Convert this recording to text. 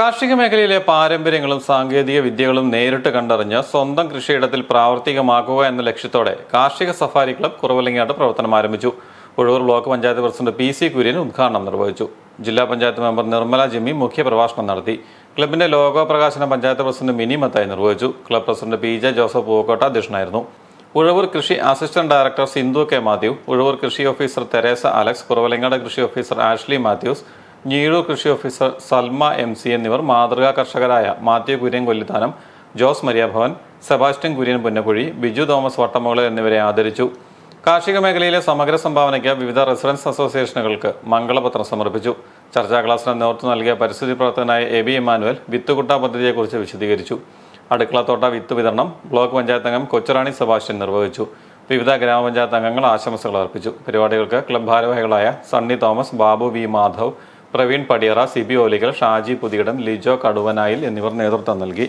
കാർഷിക മേഖലയിലെ പാരമ്പര്യങ്ങളും സാങ്കേതിക വിദ്യകളും നേരിട്ട് കണ്ടറിഞ്ഞ് സ്വന്തം കൃഷിയിടത്തിൽ പ്രാവർത്തികമാക്കുക എന്ന ലക്ഷ്യത്തോടെ കാർഷിക സഫാരി ക്ലബ് കുറവലങ്ങാട് പ്രവർത്തനം ആരംഭിച്ചു. Uzhavoor block panchayat president PC Kurian ഉദ്ഘാടനം നിർവഹിച്ചു. ജില്ലാ പഞ്ചായത്ത് മെമ്പർ നിർമ്മല ജിമ്മി മുഖ്യപ്രഭാഷണം നടത്തി. ക്ലബിന്റെ ലോഗോ പ്രകാശനം പഞ്ചായത്ത് പ്രസിഡന്റ് മിനി മത്തായി നിർവഹിച്ചു. ക്ലബ് പ്രസിഡന്റ് PJ ജോസഫ് പൂവക്കോട്ട അധ്യക്ഷനായിരുന്നു. ഉഴവൂർ കൃഷി assistant director Sindhu K Mathew, Uzhavoor കൃഷി ഓഫീസർ തെരേസ അലക്സ്, കുറവലങ്ങാട് കൃഷി ഓഫീസർ ആഷ്ലി മാത്യൂസ്, ഞീഴൂർ കൃഷി ഓഫീസർ സൽമ MC എന്നിവർ മാതൃകാ കർഷകരായ മാത്യു കുര്യൻ കൊല്ലിത്താനം, ജോസ് മരിയാഭവൻ, സെബാസ്റ്റ്യൻ കുര്യൻ പുന്നക്കുഴി, ബിജു തോമസ് വട്ടമുകള എന്നിവരെ ആദരിച്ചു. കാർഷിക മേഖലയിലെ സമഗ്ര സംഭാവനയ്ക്ക് വിവിധ റെസിഡൻസ് അസോസിയേഷനുകൾക്ക് മംഗളപത്രം സമർപ്പിച്ചു. ചർച്ചാ ക്ലാസിന് നേതൃത്വം നൽകിയ പരിസ്ഥിതി പ്രവർത്തകനായ AB ഇമ്മാനുവൽ വിത്തുകുട്ട പദ്ധതിയെക്കുറിച്ച് വിശദീകരിച്ചു. അടുക്കളത്തോട്ട വിത്ത് വിതരണം ബ്ലോക്ക് പഞ്ചായത്ത് അംഗം കൊച്ചുറാണി സെബാസ്റ്റ്യൻ നിർവഹിച്ചു. വിവിധ ഗ്രാമപഞ്ചായത്ത് അംഗങ്ങൾ ആശംസകൾ അർപ്പിച്ചു. പരിപാടികൾക്ക് ക്ലബ് ഭാരവാഹികളായ സണ്ണി തോമസ്, ബാബു V മാധവ്, പ്രവീൺ പടിയറ, CB ഓലികൾ, ഷാജി പുതിയിടം, ലിജോ കടുവനായിൽ എന്നിവർ നേതൃത്വം നൽകി.